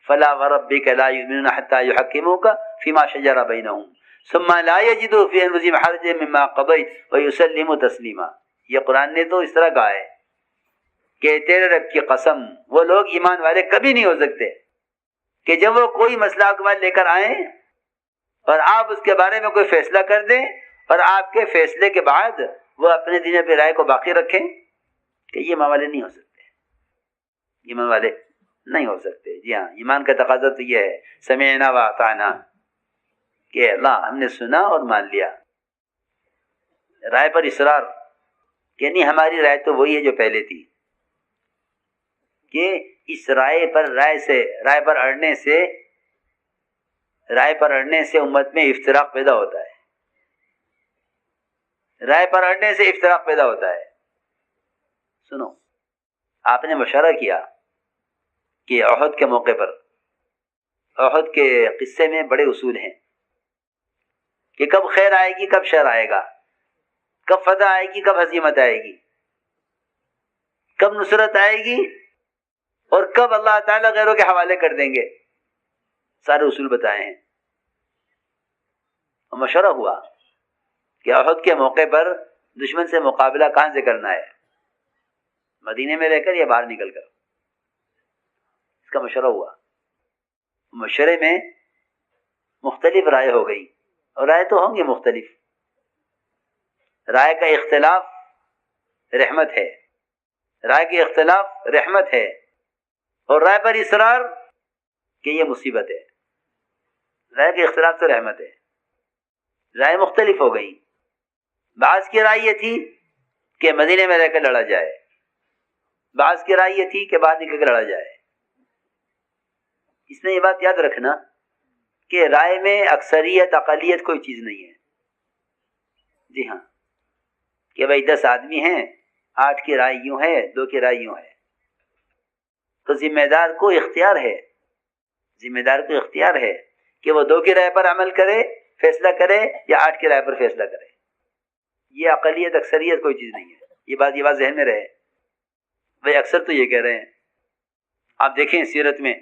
فلا وربک لا یؤمنون حتی یحکموک فیما شجر بینہم ثم لا یجدوا فی انفسہم حرجا مما قضیت ویسلموا تسلیما. یہ قرآن نے تو اس طرح کہا ہے کہ تیرے رب کی قسم وہ لوگ ایمان والے کبھی نہیں ہو سکتے کہ جب وہ کوئی مسئلہ آپ کے پاس لے کر آئیں اور آپ اس کے بارے میں کوئی فیصلہ کر دیں اور آپ کے فیصلے کے بعد وہ اپنے دین پہ رائے کو باقی رکھیں، کہ یہ ایمان والے نہیں ہو سکتے، ایمان والے نہیں ہو سکتے. جی ہاں، ایمان کا تقاضا تو یہ ہے سمعنا واطعنا، کہ اللہ ہم نے سنا اور مان لیا. رائے پر اصرار کہ نہیں ہماری رائے تو وہی ہے جو پہلے تھی، کہ اس رائے پر اڑنے سے امت میں افتراق پیدا ہوتا ہے. رائے پر اڑنے سے افتراق پیدا ہوتا ہے. سنو، آپ نے مشورہ کیا کہ احد کے موقع پر، احد کے قصے میں بڑے اصول ہیں کہ کب خیر آئے گی، کب شر آئے گا، کب فتح آئے گی، کب ہزیمت آئے گی، کب نصرت آئے گی اور کب اللہ تعالیٰ غیروں کے حوالے کر دیں گے. سارے اصول بتائے ہیں. مشورہ ہوا کہ احد کے موقع پر دشمن سے مقابلہ کہاں سے کرنا ہے، مدینے میں رہ کر یا باہر نکل کر. اس کا مشورہ ہوا. مشورے میں مختلف رائے ہو گئی، اور رائے تو ہوں گی مختلف. رائے کا اختلاف رحمت ہے، رائے کے اختلاف رحمت ہے، اور رائے پر اصرار کہ یہ مصیبت ہے. رائے کے اختلاف تو رحمت ہے. رائے مختلف ہو گئی. بعض کی رائے یہ تھی کہ مدینے میں رہ کر لڑا جائے، بعض کی رائے یہ تھی کہ باہر نکل کر لڑا جائے. اس میں یہ بات یاد رکھنا کہ رائے میں اکثریت اقلیت کوئی چیز نہیں ہے. جی ہاں، کہ بھائی 10 آدمی ہیں، 8 کی رائے یوں ہے، 2 کی رائے یوں ہے، تو ذمہ دار کو اختیار ہے، ذمہ دار کو اختیار ہے کہ وہ 2 کی رائے پر عمل کرے، فیصلہ کرے، یا 8 کی رائے پر فیصلہ کرے. یہ اقلیت اکثریت کوئی چیز نہیں ہے. یہ بات ذہن میں رہے. بھائی اکثر تو یہ کہہ رہے ہیں، آپ دیکھیں سیرت میں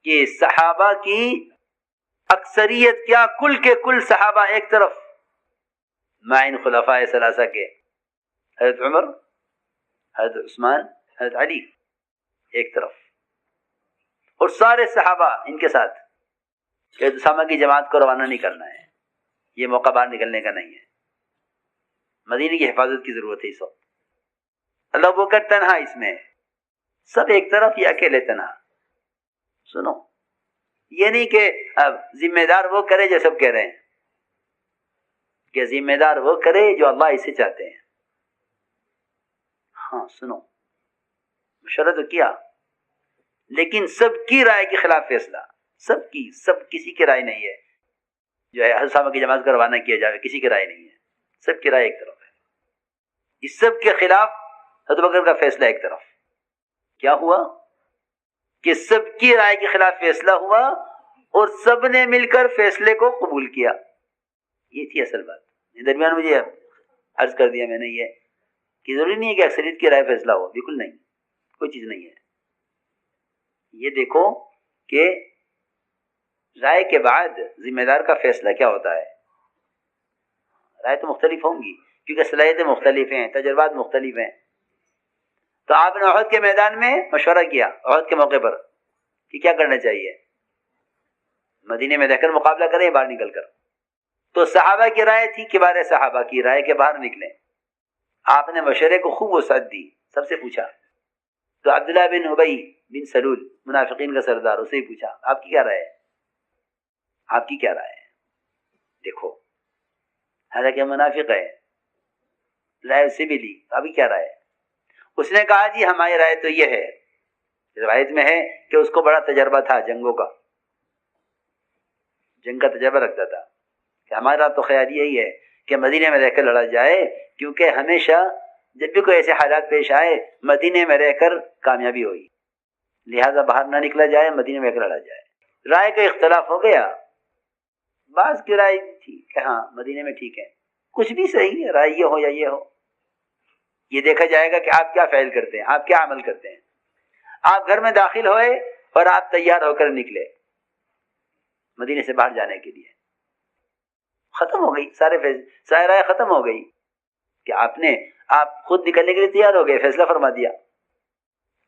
کہ صحابہ کی اکثریت کیا، کل کے کل صحابہ ایک طرف، معین خلفاء ثلاثہ کے حضرت عمر، حضرت عثمان، حضرت علی ایک طرف، اور سارے صحابہ ان کے ساتھ کہ اسامہ کی جماعت کو روانہ نہیں کرنا ہے، یہ موقع باہر نکلنے کا نہیں ہے، مدینے کی حفاظت کی ضرورت ہے اس وقت. اللہ ابو بکر تنہا اس میں، سب ایک طرف یا اکیلے تنہا. سنو، یہ نہیں کہ ذمہ دار وہ کرے جو سب کہہ رہے ہیں، کہ ذمہ دار وہ کرے جو اللہ اسے چاہتے ہیں. ہاں سنو، مشورہ تو کیا، لیکن سب کی رائے کے خلاف فیصلہ، سب کسی کی رائے نہیں ہے جو ہے حضرت صاحب کی جماعت کو روانہ کیا جائے، کسی کی رائے نہیں ہے. سب کی رائے ایک طرف ہے. اس سب کے خلاف حضرت بکر کا فیصلہ ایک طرف. کیا ہوا کہ سب کی رائے کے خلاف فیصلہ ہوا اور سب نے مل کر فیصلے کو قبول کیا. یہ تھی اصل بات. درمیان مجھے عرض کر دیا میں نے یہ کہ ضروری نہیں ہے کہ اکثریت کی رائے فیصلہ ہو، بالکل نہیں، کوئی چیز نہیں ہے. یہ دیکھو کہ رائے کے بعد ذمہ دار کا فیصلہ کیا ہوتا ہے. رائے تو مختلف ہوں گی کیونکہ صلاحیتیں مختلف ہیں، تجربات مختلف ہیں. تو آپ نے احد کے میدان میں مشورہ کیا، احد کے موقع پر، کہ کیا کرنا چاہیے، مدینے میں رہ کر مقابلہ کریں باہر نکل کر. تو صحابہ کی رائے تھی کہ بارے صحابہ کی رائے کے باہر نکلیں. آپ نے مشورے کو خوب وسعت دی، سب سے پوچھا. تو عبداللہ بن ابی بن سلول منافقین کا سردار، اسے ہی پوچھا آپ کی کیا رائے ہے، آپ کی کیا رائے ہے. دیکھو حالانکہ منافق ہے، رائے سے بھی لی، ابھی کیا رائے ہے. اس نے کہا جی ہماری رائے تو یہ ہے، روایت میں ہے کہ اس کو بڑا تجربہ تھا جنگوں کا، جنگ کا تجربہ رکھتا تھا، کہ ہمارا تو خیال یہی ہے کہ مدینے میں رہ کر لڑا جائے، کیونکہ ہمیشہ جب بھی کوئی ایسے حالات پیش آئے مدینے میں رہ کر کامیابی ہوئی، لہذا باہر نہ نکلا جائے، مدینے میں رہ کر لڑا جائے. رائے کا اختلاف ہو گیا. بعض کی رائے تھی کہ ہاں مدینے میں ٹھیک ہے، کچھ بھی صحیح ہے، رائے یہ ہو یا یہ ہو، یہ دیکھا جائے گا کہ آپ کیا فعل کرتے ہیں، آپ کیا عمل کرتے ہیں. آپ گھر میں داخل ہوئے اور آپ تیار ہو کر نکلے مدینے سے باہر جانے کے لیے، ختم ہو گئی، سارے رائے ختم ہو گئی کہ آپ خود نکلنے کے لیے تیار ہو گئے، فیصلہ فرما دیا۔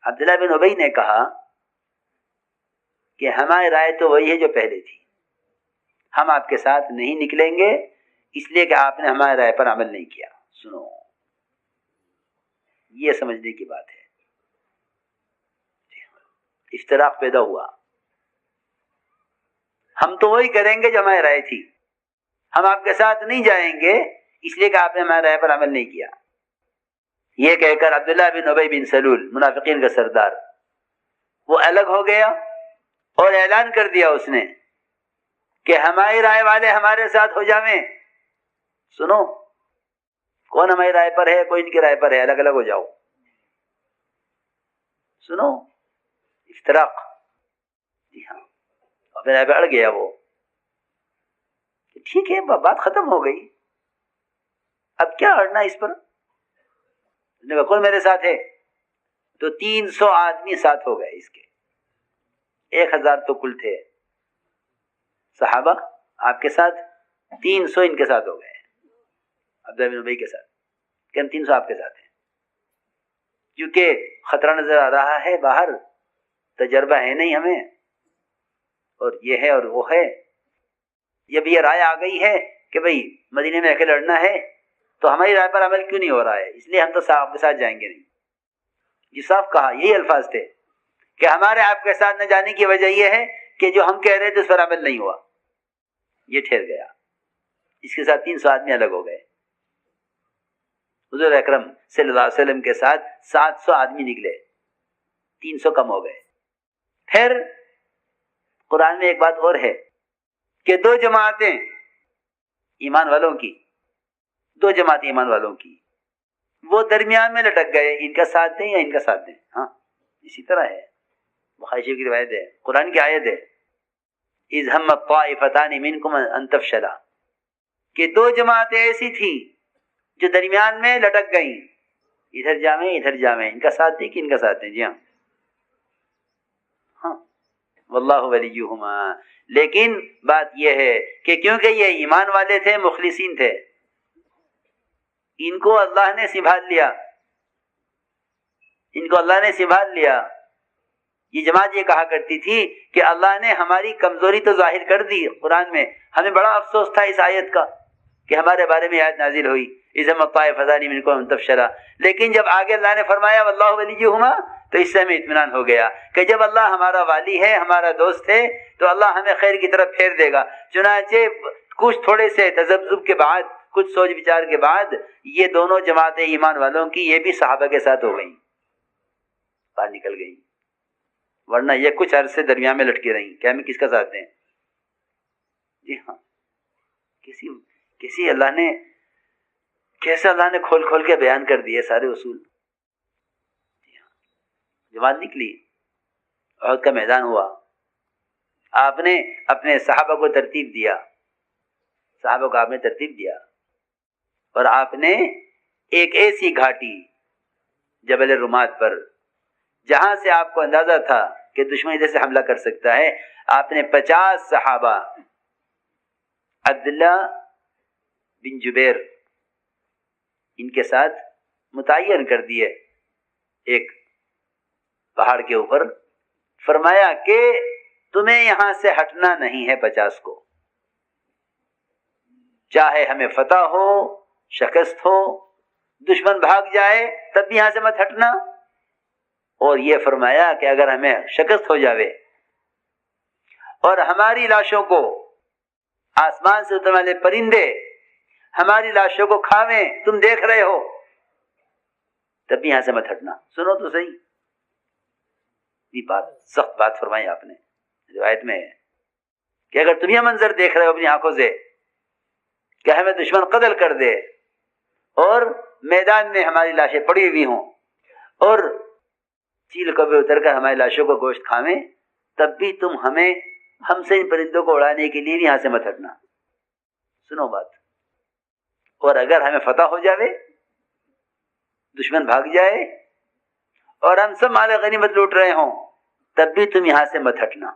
عبداللہ بن ابی نے کہا کہ ہماری رائے تو وہی ہے جو پہلے تھی، ہم آپ کے ساتھ نہیں نکلیں گے اس لیے کہ آپ نے ہماری رائے پر عمل نہیں کیا۔ سنو، یہ سمجھنے کی بات ہے۔ افتراق پیدا ہوا، ہم تو وہی کریں گے جو ہماری رائے تھی، ہم آپ کے ساتھ نہیں جائیں گے اس لیے کہ آپ نے ہماری رائے پر عمل نہیں کیا۔ یہ کہہ کر عبداللہ بن ابی بن سلول منافقین کا سردار وہ الگ ہو گیا اور اعلان کر دیا اس نے کہ ہماری رائے والے ہمارے ساتھ ہو جاویں۔ سنو، کون ہماری رائے پر ہے، کوئی ان کی رائے پر ہے، الگ الگ ہو جاؤ۔ سنو، افتراق، جی ہاں، اپنے رائے پر اڑ گیا وہ۔ ٹھیک ہے، بات ختم ہو گئی، اب کیا اڑنا اس پر؟ نے کہا کون میرے ساتھ ہے؟ تو 300 آدمی ساتھ ہو گئے اس کے، 1000 تو کل تھے صحابہ آپ کے ساتھ، 300 ان کے ساتھ ہو گئے عبداللہ بن ابی کے ساتھ، کہ ہم 300 آپ کے ساتھ ہیں، کیونکہ خطرہ نظر آ رہا ہے، باہر تجربہ ہے نہیں ہمیں، اور یہ ہے اور وہ ہے، جب یہ رائے آ گئی ہے کہ بھئی مدینے میں رہ کے لڑنا ہے تو ہماری رائے پر عمل کیوں نہیں ہو رہا ہے، اس لیے ہم تو آپ کے ساتھ جائیں گے نہیں۔ یہ صاف کہا، یہی الفاظ تھے کہ ہمارے آپ کے ساتھ نہ جانے کی وجہ یہ ہے کہ جو ہم کہہ رہے تھے اس پر عمل نہیں ہوا۔ یہ ٹھہر گیا، اس کے ساتھ 300 آدمی الگ ہو گئے۔ حضور اکرم صلی اللہ علیہ وسلم کے ساتھ 700 آدمی نکلے، 300 کم ہو گئے۔ پھر قرآن میں ایک بات اور ہے کہ 2 جماعتیں ایمان والوں کی، 2 جماعتیں ایمان والوں کی، وہ درمیان میں لٹک گئے، ان کا ساتھ دیں یا ان کا ساتھ دیں۔ ہاں، اسی طرح ہے، بخاری شریف کی روایت ہے، قرآن کی آیت ہے، اذ ہم الطائفتان منکم ان تفشلا، کہ 2 جماعتیں ایسی تھیں جو درمیان میں لٹک گئیں، ادھر جامیں، ان کا ساتھ دیں کہ ان کا ساتھ دیں۔ جی ہاں، واللہ ولیہما، لیکن بات یہ ہے کہ کیونکہ یہ ایمان والے تھے، مخلصین تھے، ان کو اللہ نے سنبھال لیا۔ یہ جماعت یہ کہا کرتی تھی کہ اللہ نے ہماری کمزوری تو ظاہر کر دی قرآن میں، ہمیں بڑا افسوس تھا اس آیت کا کہ ہمارے بارے میں آیت نازل ہوئی اذ ہم الطائفتان منکم ان تفشلا، لیکن جب آگے اللہ نے فرمایا واللہ ولیہما تو اس سے ہمیں اطمینان ہو گیا کہ جب اللہ ہمارا والی ہے، ہمارا دوست ہے، تو اللہ ہمیں خیر کی طرف پھیر دے گا۔ چنانچہ کچھ تھوڑے سے تذبذب کے بعد، کچھ سوچ بچار کے بعد، یہ دونوں جماعتیں ایمان والوں کی یہ بھی صحابہ کے ساتھ ہو گئیں، باہر نکل گئیں، ورنہ یہ کچھ عرصے درمیان میں لٹکی رہیں کہ ہمیں کس کا ساتھ دیں۔ جی ہاں، کسی اللہ نے کیسے اللہ نے کھول کے بیان کر دیے سارے اصول۔ جماعت نکلی، احد کا میدان ہوا، آپ نے اپنے صحابہ کو ترتیب دیا، اور آپ نے ایک ایسی گھاٹی جبل رمات پر جہاں سے آپ کو اندازہ تھا کہ دشمن ادھر سے حملہ کر سکتا ہے، آپ نے 50 صحابہ عبداللہ بن جبیر ان کے ساتھ متعین کر دیے ایک پہاڑ کے اوپر، فرمایا کہ تمہیں یہاں سے ہٹنا نہیں ہے 50 کو، چاہے ہمیں فتح ہو، شکست ہو، دشمن بھاگ جائے تب بھی یہاں سے مت ہٹنا، اور یہ فرمایا کہ اگر ہمیں شکست ہو جاوے اور ہماری لاشوں کو آسمان سے اترنے والے پرندے ہماری لاشوں کو کھاویں، تم دیکھ رہے ہو، تب بھی یہاں سے مت ہٹنا۔ سنو تو صحیح، یہ بات سخت بات فرمائی آپ نے، روایت میں ہے کہ اگر تم یہ منظر دیکھ رہے ہو اپنی آنکھوں سے کہ ہمیں دشمن قتل کر دے اور میدان میں ہماری لاشیں پڑی ہوئی ہوں اور چیل کبے اتر کر ہماری لاشوں کو گوشت کھاویں، تب بھی تم ہم سے ان پرندوں کو اڑانے کے لیے بھی یہاں سے مت ہٹنا۔ سنو بات، اور اگر ہمیں فتح ہو جاوے، دشمن بھاگ جائے اور ہم سب مال غنیمت لوٹ رہے ہوں، تب بھی تم یہاں سے مت ہٹنا.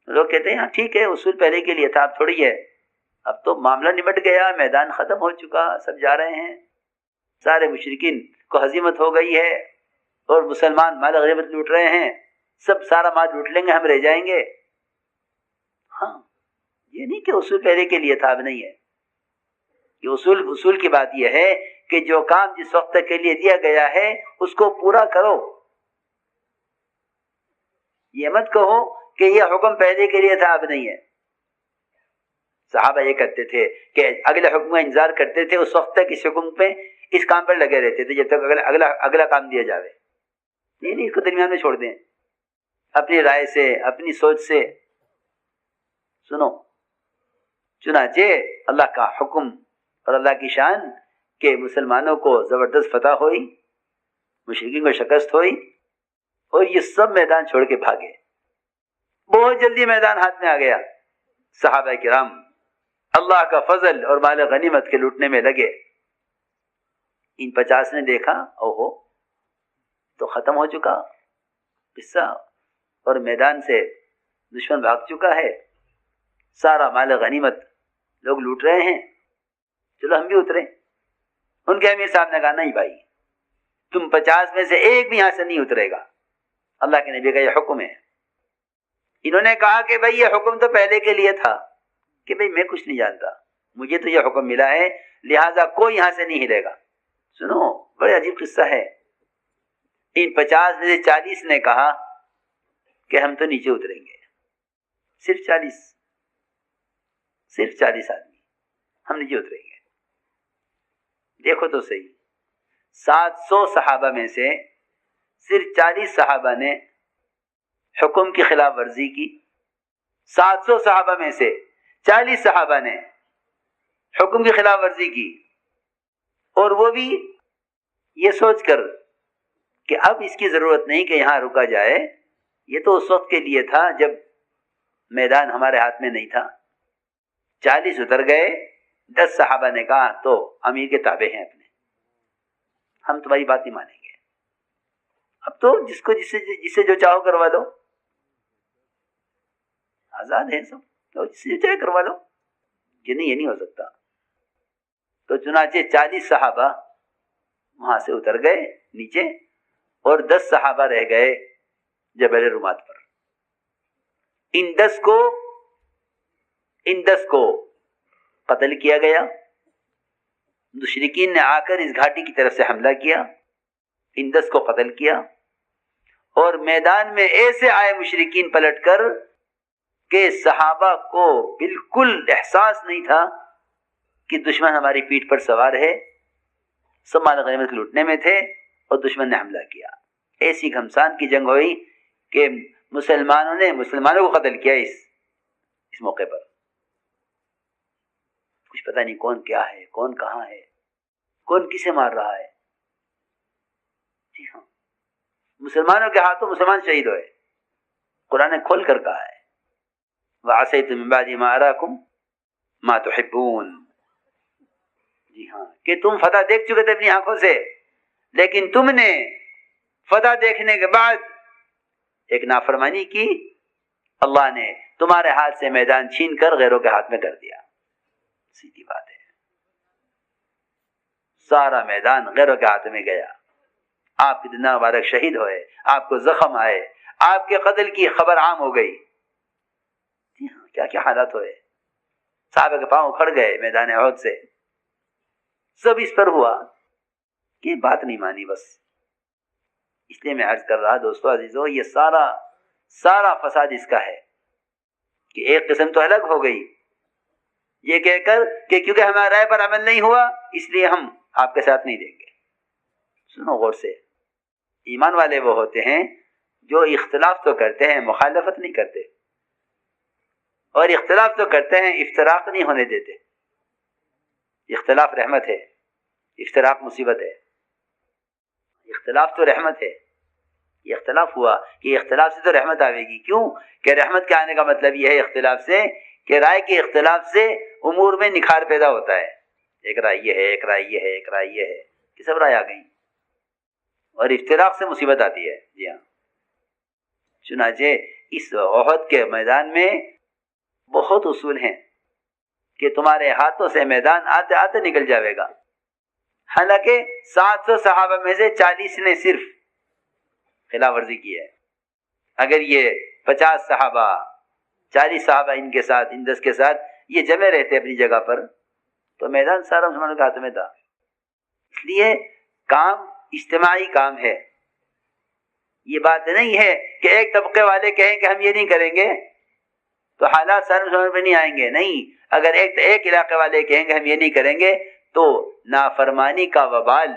لوگ کہتے ہیں ہاں ٹھیک ہے اصول پہلے کے لیے تھا اب تھوڑی ہے, اب تو معاملہ نمٹ گیا, میدان ختم ہو چکا, سب جا رہے ہیں, سارے مشرکین کو ہزیمت ہو گئی ہے اور مسلمان مال غنیمت لوٹ رہے ہیں, سب سارا مال لوٹ لیں گے, ہم رہ جائیں گے. ہاں یہ نہیں کہ اصول پہلے کے لیے تھا اب نہیں ہے. یہ اصول کی بات یہ ہے کہ جو کام جس وقت کے لیے دیا گیا ہے اس کو پورا کرو. یہ مت کہو کہ یہ حکم پہلے کے لیے تھا اب نہیں ہے. صحابہ یہ کرتے تھے کہ اگلے حکم کا انتظار کرتے تھے, اس وقت تک اس حکم پہ اس کام پر لگے رہتے تھے جب تک اگلا کام دیا جاوے. نہیں اس کو درمیان میں چھوڑ دیں, اپنی رائے سے اپنی سوچ سے سنو. چنانچہ اللہ کا حکم اور اللہ کی شان کہ مسلمانوں کو زبردست فتح ہوئی, مشرکین کو شکست ہوئی, اور یہ سب میدان چھوڑ کے بھاگے. بہت جلدی میدان ہاتھ میں آ گیا. صحابہ کرام اللہ کا فضل اور مال غنیمت کے لوٹنے میں لگے. ان 50 نے دیکھا اوہو تو ختم ہو چکا قصہ, اور میدان سے دشمن بھاگ چکا ہے, سارا مال غنیمت لوگ لوٹ رہے ہیں, چلو ہم بھی اترے. ان کے امیر صاحب نے کہا نہیں بھائی, تم 50 میں سے ایک بھی یہاں سے نہیں اترے گا, اللہ کے نبی کا یہ حکم ہے. انہوں نے کہا کہ بھائی یہ حکم تو پہلے کے لیے تھا, کہ بھائی میں کچھ نہیں جانتا, مجھے تو یہ حکم ملا ہے, لہٰذا کوئی یہاں سے نہیں ہلے گا. سنو بڑے عجیب قصہ ہے. ان 50 میں سے 40 نے کہا کہ ہم تو نیچے اتریں گے. صرف 40 آدمی ہم نیچے اتریں گے. دیکھو تو صحیح, 700 صحابہ میں سے صرف 40 صحابہ نے حکم کی خلاف ورزی کی. 700 صحابہ میں سے 40 صحابہ نے حکم کی خلاف ورزی کی, اور وہ بھی یہ سوچ کر کہ اب اس کی ضرورت نہیں کہ یہاں رکا جائے, یہ تو اس وقت کے لیے تھا جب میدان ہمارے ہاتھ میں نہیں تھا. 40 اتر گئے, 10 صحابہ نے کہا تو امیر کے تابع ہیں اپنے, ہم تمہاری بات نہیں مانیں گے. اب تو جسے جو چاہو کروا دو, آزاد ہیں سب, تو جسے جو چاہے کروا دو. یہ نہیں ہو سکتا. تو چنانچہ 40 صحابہ وہاں سے اتر گئے نیچے, اور 10 صحابہ رہ گئے جبل رومات پر. ان 10 کو قتل کیا گیا. مشرکین نے آ کر اس گھاٹی کی طرف سے حملہ کیا, ان 10 کو قتل کیا, اور میدان میں ایسے آئے مشرکین پلٹ کر کہ صحابہ کو بالکل احساس نہیں تھا کہ دشمن ہماری پیٹھ پر سوار ہے. سب مال غنیمت لوٹنے میں تھے اور دشمن نے حملہ کیا. ایسی گھمسان کی جنگ ہوئی کہ مسلمانوں نے مسلمانوں کو قتل کیا اس موقع پر. کچھ پتہ نہیں کون کیا ہے, کون کہاں ہے, کون کسے مار رہا ہے. جی ہاں, مسلمانوں کے ہاتھوں مسلمان شہید ہوئے. قرآن نے کھول کر کہا ہے وَعَصَيْتُم مِّن بَعْدِ مَا أَرَاكُم مَا تُحِبُّونَ. جی ہاں, کہ تم فتح دیکھ چکے تھے اپنی آنکھوں سے, لیکن تم نے فتح دیکھنے کے بعد ایک نافرمانی کی, اللہ نے تمہارے ہاتھ سے میدان چھین کر غیروں کے ہاتھ میں کر دیا. سیدھی بات ہے, سارا میدان غیروں کے ہاتھ میں گیا. آپ اتنا مبارک شہید ہوئے, آپ کو زخم آئے, آپ کے قتل کی خبر عام ہو گئی. جی ہاں, کیا کیا حالات ہوئے. صحابہ کے پاؤں کھڑ گئے میدان احد سے. سب اس پر ہوا کہ بات نہیں مانی. بس اس لیے میں عرض کر رہا دوستو عزیزو, یہ سارا فساد اس کا ہے کہ ایک قسم تو الگ ہو گئی یہ کہہ کر کہ کیونکہ ہمارے رائے پر عمل نہیں ہوا اس لیے ہم آپ کے ساتھ نہیں دیں گے. سنو غور سے, ایمان والے وہ ہوتے ہیں جو اختلاف تو کرتے ہیں, مخالفت نہیں کرتے, اور اختلاف تو کرتے ہیں, افتراق نہیں ہونے دیتے. اختلاف رحمت ہے, افتراق مصیبت ہے. اختلاف تو رحمت ہے. یہ اختلاف ہوا کہ اختلاف سے تو رحمت آئے گی. کیوں کہ رحمت کے آنے کا مطلب یہ ہے اختلاف سے کہ رائے کے اختلاف سے امور میں نکھار پیدا ہوتا ہے. ایک رائے یہ ہے, ایک رائے یہ ہے, ایک رائے یہ ہے, کہ سب رائے آ گئی, اور افتراق سے مصیبت آتی ہے. جی ہاں, چنانچہ اس احد کے میدان میں بہت اصول ہیں کہ تمہارے ہاتھوں سے میدان آتے آتے نکل جاوے گا. حالانکہ 700 صحابہ میں سے 40 نے صرف خلاف ورزی کی ہے. اگر یہ 50 صحابہ 40 صحابہ ان کے ساتھ ان 10 کے ساتھ یہ جمع رہتے اپنی جگہ پر تو میدان سارا مسلمانوں کے ہاتھ میں تھا. اس لیے کام اجتماعی کام ہے. یہ بات نہیں ہے کہ ایک طبقے والے کہیں کہ ہم یہ نہیں کریں گے تو حالات سارے مسلمانوں پہ نہیں آئیں گے. نہیں، اگر ایک علاقے والے کہیں کہ ہم یہ نہیں کریں گے تو نافرمانی کا وبال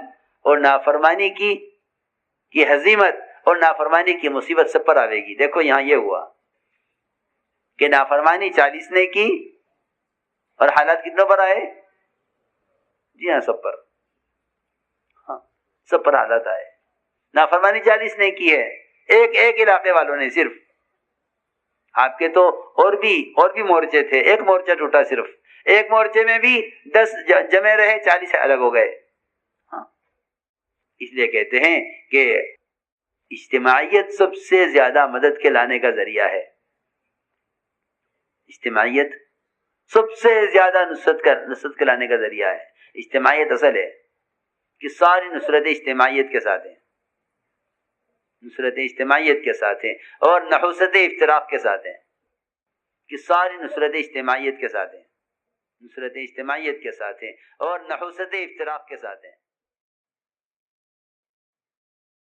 اور نافرمانی کی ہزیمت اور نافرمانی کی مصیبت سب پر آئے گی. دیکھو یہاں یہ ہوا کہ نافرمانی 40 نے کی اور حالات کتنوں پر آئے؟ جی ہاں، سب پر. ہاں، سب پر حالات آئے. نافرمانی 40 نے کی ہے، ایک علاقے والوں نے صرف. آپ کے تو اور بھی مورچے تھے، ایک مورچہ ٹوٹا صرف. ایک مورچے میں بھی 10 جمع رہے، 40 الگ ہو گئے. ہاں، اس لیے کہتے ہیں کہ اجتماعیت سب سے زیادہ مدد کے لانے کا ذریعہ ہے. اجتماعیت سب سے زیادہ نصرت کے لانے کا ذریعہ ہے. اجتماعیت اصل ہے کہ ساری نصرتیں اجتماعیت کے ساتھ ہیں، نصرت اجتماعیت کے ساتھ ہیں اور نحوست افتراق کے ساتھ ہیں. کہ ساری نصرت اجتماعیت کے ساتھ ہیں، نصرت اجتماعیت کے ساتھ ہیں اور نحوست افتراق کے ساتھ ہیں.